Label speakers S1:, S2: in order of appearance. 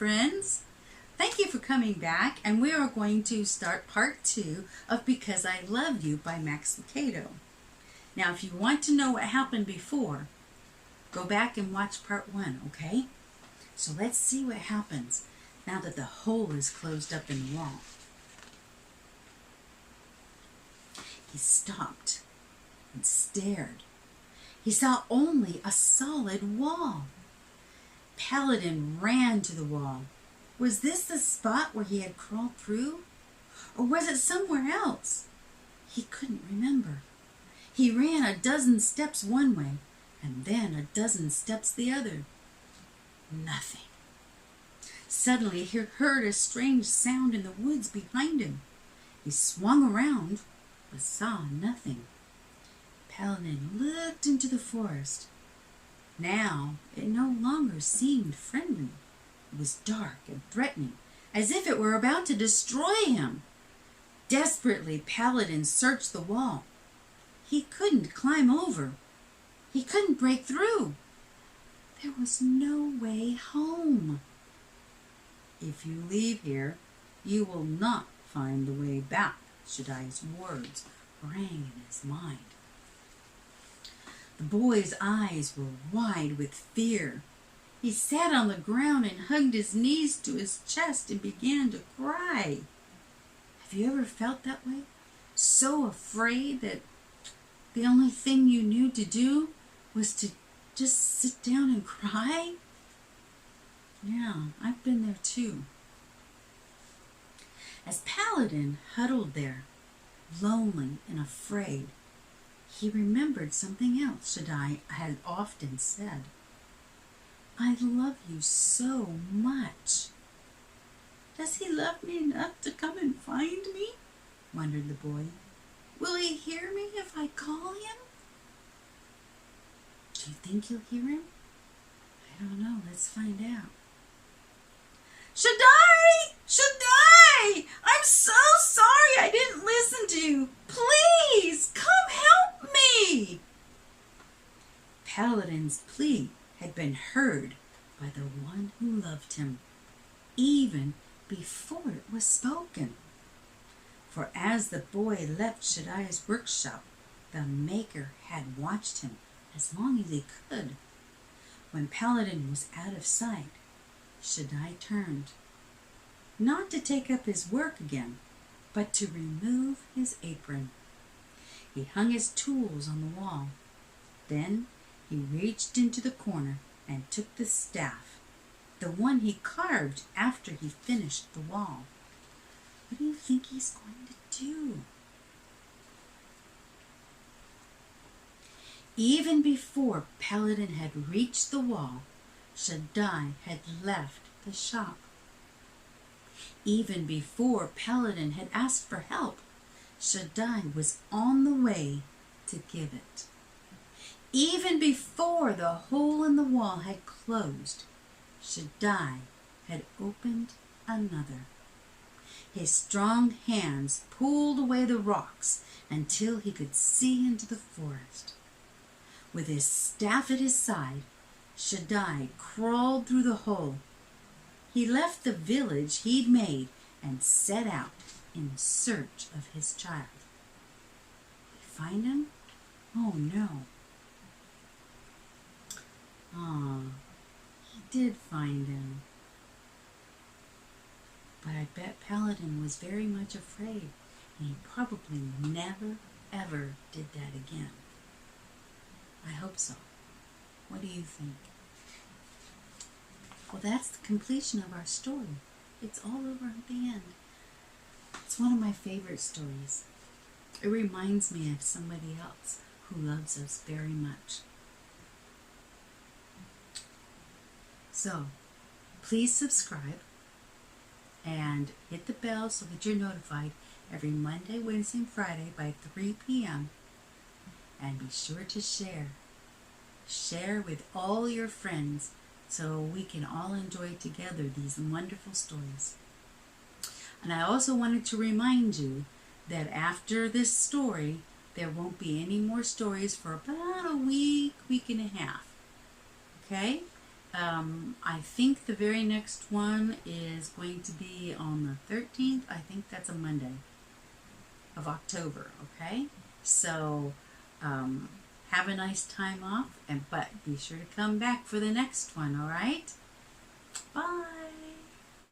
S1: friends. Thank you for coming back, and we are going to start part 2 of Because I Love You by Max Lucado. Now, if you want to know what happened before, go back and watch part 1, okay? So let's see what happens now that the hole is closed up in the wall. He stopped and stared. He saw only a solid wall. Paladin ran to the wall. Was this the spot where he had crawled through? Or was it somewhere else? He couldn't remember. He ran a dozen steps one way, and then a dozen steps the other. Nothing. Suddenly he heard a strange sound in the woods behind him. He swung around, but saw nothing. Paladin looked into the forest. Now it no longer seemed friendly. It was dark and threatening, as if it were about to destroy him. Desperately, Paladin searched the wall. He couldn't climb over. He couldn't break through. There was no way home. If you leave here, you will not find the way back, Shaddai's words rang in his mind. The boy's eyes were wide with fear. He sat on the ground and hugged his knees to his chest and began to cry. Have you ever felt that way? So afraid that the only thing you knew to do was to just sit down and cry? Yeah, I've been there too. As Paladin huddled there, lonely and afraid, he remembered something else Shaddai had often said. I love you so much. Does he love me enough to come and find me? Wondered the boy. Will he hear me if I call him? Do you think he'll hear him? I don't know. Let's find out. Shaddai! Shaddai! I'm so sorry I didn't listen to you. Please, come help me. Paladin's plea had been heard by the one who loved him, even before it was spoken. For as the boy left Shaddai's workshop, the Maker had watched him as long as he could. When Paladin was out of sight, Shaddai turned, not to take up his work again, but to remove his apron. He hung his tools on the wall. Then he reached into the corner and took the staff, the one he carved after he finished the wall. What do you think he's going to do? Even before Paladin had reached the wall, Shaddai had left the shop. Even before Paladin had asked for help, Shaddai was on the way to give it. Even before the hole in the wall had closed, Shaddai had opened another. His strong hands pulled away the rocks until he could see into the forest. With his staff at his side, Shaddai crawled through the hole. He left the village he'd made and set out in search of his child. Did he find him? Oh no. He did find him. But I bet Paladin was very much afraid, and he probably never, ever did that again. I hope so. What do you think? Well, that's the completion of our story. It's all over at the end. It's one of my favorite stories. It reminds me of somebody else who loves us very much. So, please subscribe and hit the bell so that you're notified every Monday, Wednesday, and Friday by 3 p.m. And be sure to share. Share with all your friends so we can all enjoy together these wonderful stories. And I also wanted to remind you that after this story, there won't be any more stories for about a week, week and a half. Okay? I think the very next one is going to be on the 13th. I think that's a Monday of October, okay? So, have a nice time off, but be sure to come back for the next one, all right? Bye.